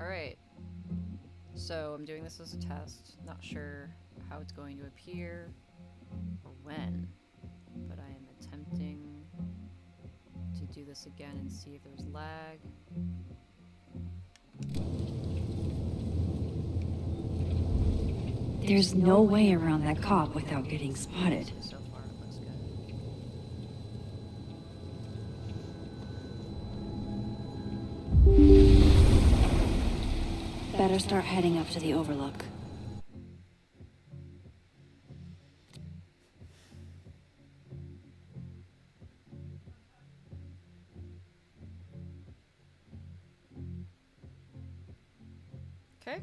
Alright, so I'm doing this as a test. Not sure how it's going to appear or when, but I am attempting to do this again and see if there's lag. There's no way around that cop without getting spotted. So far, it looks good. Better start heading up to the overlook. Okay.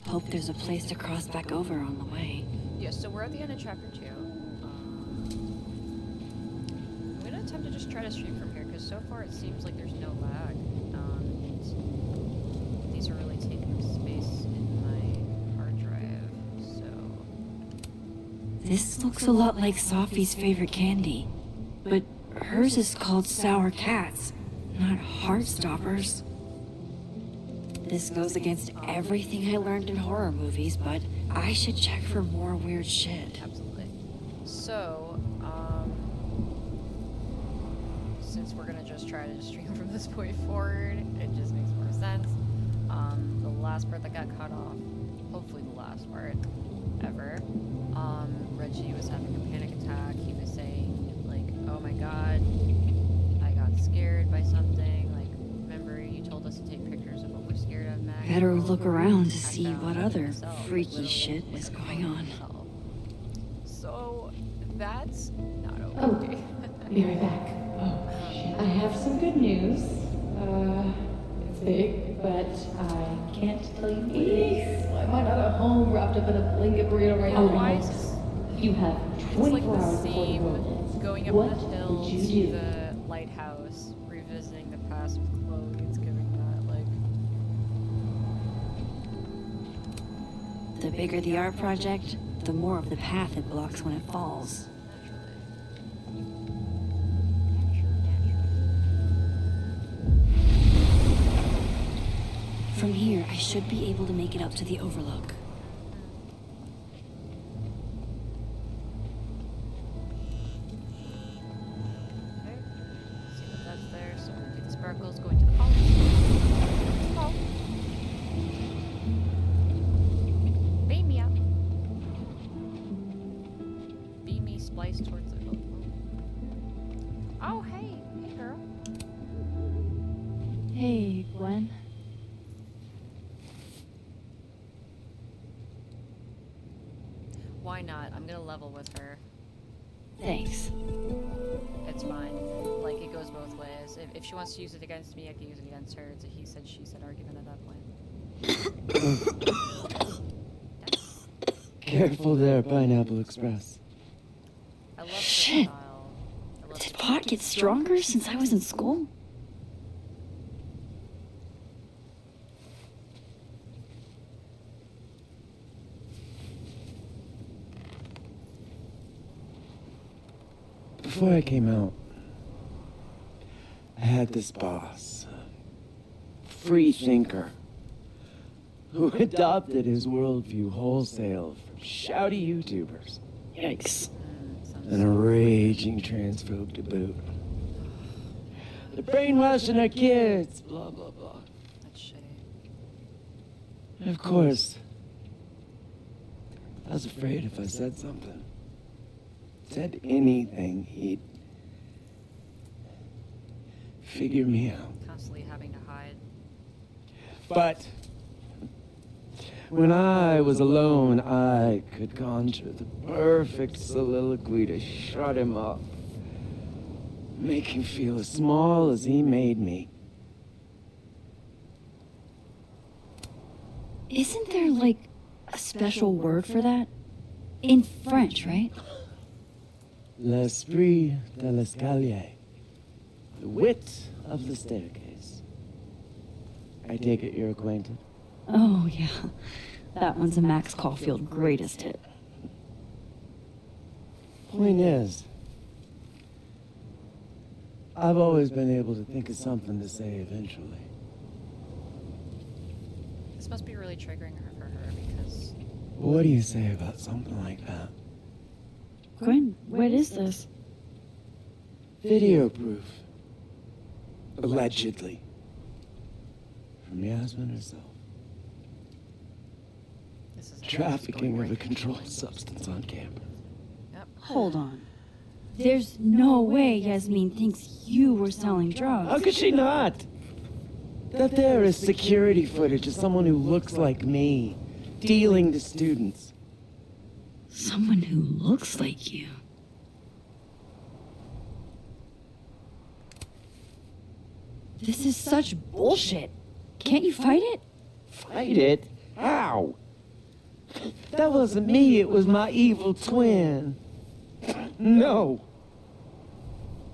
Hope there's a place to cross back over on the way. Yeah, so we're at the end of chapter 2. I'm gonna attempt to just try to stream from here, because so far it seems like there's no lag. And these are really taking up space in my hard drive, so... This looks a lot like Sophie's favorite candy, but hers is called Sour Cats, not Heartstoppers. This goes against everything I learned in horror movies, but I should check for more weird shit. Absolutely. So, since we're gonna just try to stream from this point forward, it just makes more sense. The last part that got cut off, hopefully the last part ever, Reggie was having a panic attack. He was saying, like, oh my god, I got scared by something. Like, remember you told us to take pictures of what we're scared of, Max? Better look around to see what other freaky shit is going on. So, that's not Oh, okay. be right back. Oh, I have some good news. It's big, but I can't tell you what it is. I might not at home wrapped up in a blanket burrito right now. Why is this? You have It's 24 like the hours before the same world ends. going up What the hill would to you do? the lighthouse, revisiting the past with Chloe. It's giving that, like... The bigger the art project, the more of the path it blocks when it falls. From here, I should be able to make it up to the overlook. Okay. See that that's there. So we'll do the sparkles going to the falls. Oh. Beam me up. Beam me splice towards the boat. Oh, hey. Hey, girl. Hey, Gwen. Why not? I'm gonna level with her. Thanks. It's fine. Like, it goes both ways. If she wants to use it against me, I can use it against her. It's a he said, she said argument at that point. Careful there, Pineapple Express. I love Shit. the style. I love Did the pot get stronger since I was in school? Before I came out, I had this boss, a free thinker, who adopted his worldview wholesale from shouty YouTubers. Yikes. sounds And a raging transphobe to boot. They're brainwashing our kids, blah, blah, blah. That's shitty. And of course, I was afraid if I said something, said anything, he'd figure me out. Constantly having to hide. But when I was alone, I could conjure the perfect soliloquy to shut him up, make him feel as small as he made me. Isn't there, like, a special word for that? In French, right? L'esprit de l'escalier. The wit of the staircase. I take it you're acquainted? Oh, yeah. That one's a Max Caulfield greatest hit. Point is, I've always been able to think of something to say eventually. This must be really triggering for her because What do you say about something like that? Gwen, what is this? Video proof. Allegedly. From Yasmin herself. this is Trafficking of a controlled substance on campus. Yep. Hold on. There's no way Yasmin thinks you were selling drugs. How could she not? That there is security footage of someone who looks like me, dealing to students. Someone who looks like you. This is such bullshit. Can't you fight it? Fight it? How? That wasn't me, it was my evil twin. No.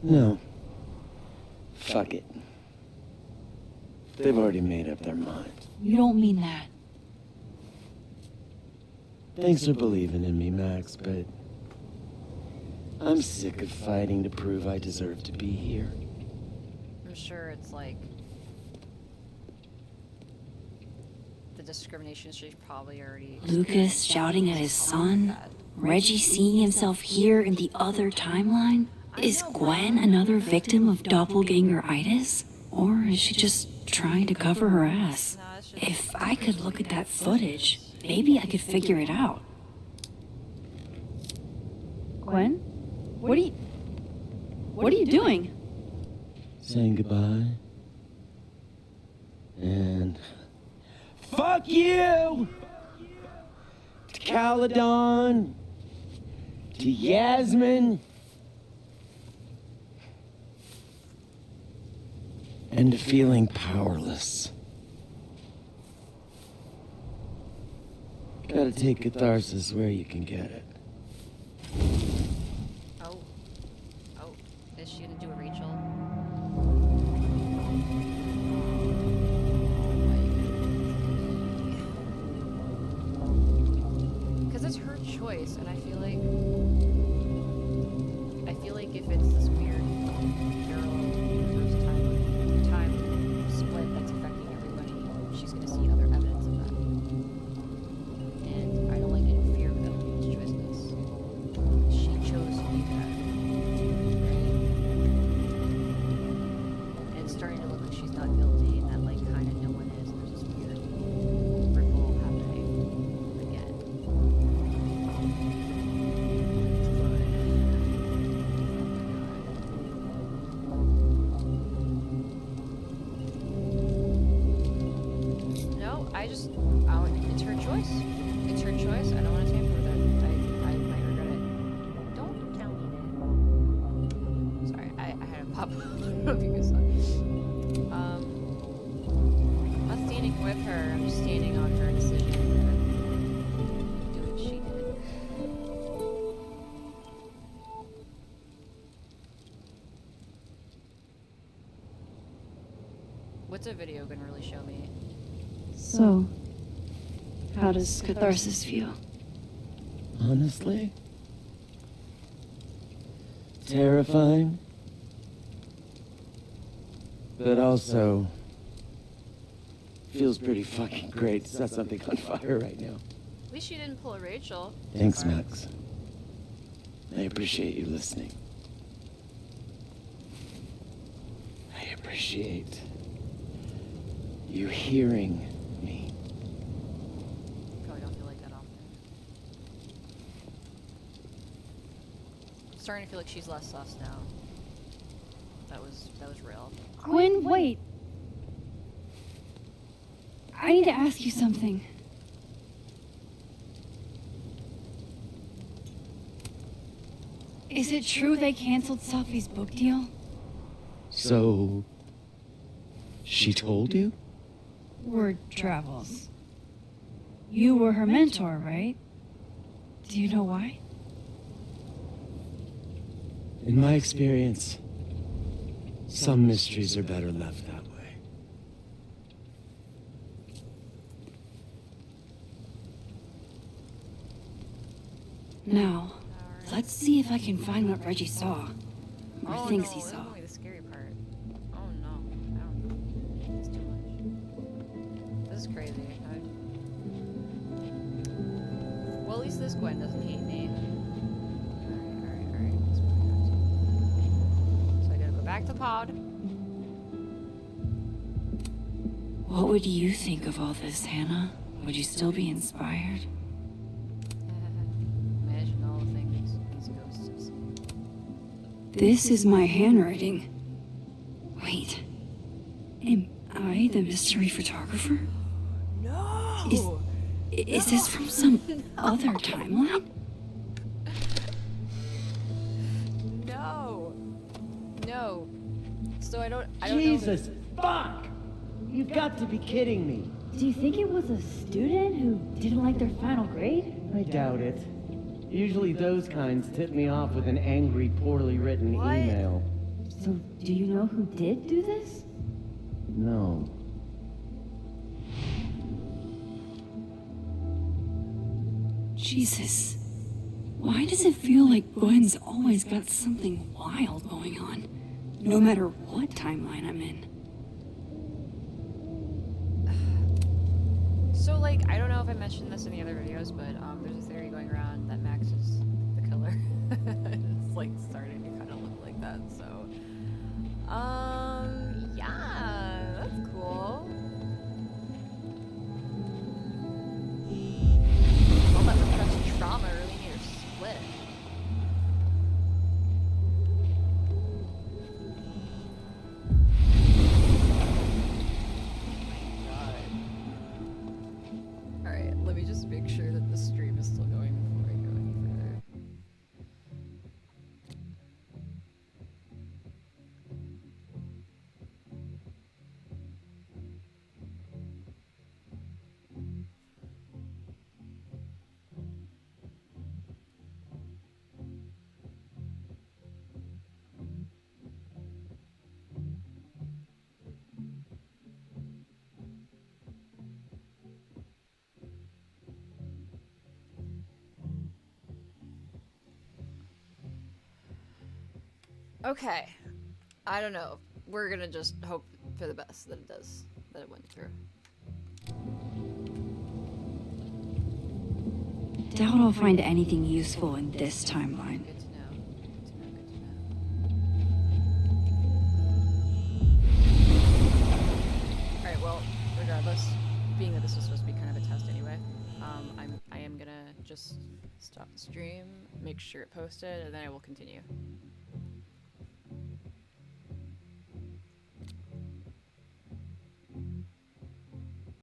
No. Fuck it. They've already made up their minds. You don't mean that. Thanks for believing in me, Max, but I'm sick of fighting to prove I deserve to be here. I'm sure it's like the discrimination she's probably already Lucas shouting at his son? Reggie seeing himself here in the other timeline? Is Gwen another victim of doppelganger-itis? Or is she just trying to cover her ass? If I could look at that footage, maybe I could figure it out. Gwen? What are you doing? Saying goodbye. And fuck you! To Caledon. To Yasmin. And to feeling powerless. Gotta take catharsis where you can get it. Oh. Oh. Is she gonna do a Rachel? Because it's her choice, and I feel like if it's this weird Carol reverse time split that's affecting everybody, she's gonna see other evidence of that. And I don't like to interfere with other people's choices. She chose to be that. Right? And it's starting to look like she's not guilty, and that like kind of no one is. There's this weird ripple happening again. No, it's her choice. It's her choice. I don't want to tamper with it. I might regret it. Don't tell me that. Sorry, I had a pop up. I don't know if you guys saw it. I'm not standing with her. I'm just standing on her decision to do what she did. What's a video gonna really show me? So, how does catharsis feel? Honestly? Terrifying. But also feels pretty fucking great to set something on fire right now. At least she didn't pull a Rachel. Thanks, Max. I appreciate you listening. I appreciate you hearing me. Probably don't feel like that often. I'm starting to feel like she's less sus now. That was real. Gwen, wait. I need to ask you something. Is it true they canceled Sophie's book deal? So, she told you? Word travels. You were her mentor, right? Do you know why? In my experience, some mysteries are better left that way. Now, Let's see if I can find what Reggie saw. Or Oh thinks no, he that's saw. only the scary part. Oh no, I don't. It's too much. This is crazy. Well, at least this Gwen doesn't hate me. Alright. So I gotta go back to pod. What would you think of all this, Hannah? Would you still be inspired? Imagine all the things these ghosts have seen. This is my handwriting. Wait. Am I the mystery photographer? No! Is this from some other timeline? No. So I don't Jesus, fuck! You've got to be kidding me. Do you think it was a student who didn't like their final grade? I doubt it. Usually those kinds tip me off with an angry, poorly written What? email. So, do you know who did do this? No. Jesus. Why does it feel like Gwen's always got something wild going on? No matter what timeline I'm in. So, like, I don't know if I mentioned this in the other videos, but there's a theory going around that Max is the killer. It's like starting to kind of look like that. So, yeah, that's cool. All that repressed trauma really made her split. Alright, let me just make sure that the stream is still going before I go any further. Okay. I don't know. We're gonna just hope for the best that it went through. Doubt I'll find anything useful in this timeline. Good to know. Alright, well, regardless, being that this was supposed to be kind of a test anyway, I am gonna just stop the stream, make sure it posted, and then I will continue.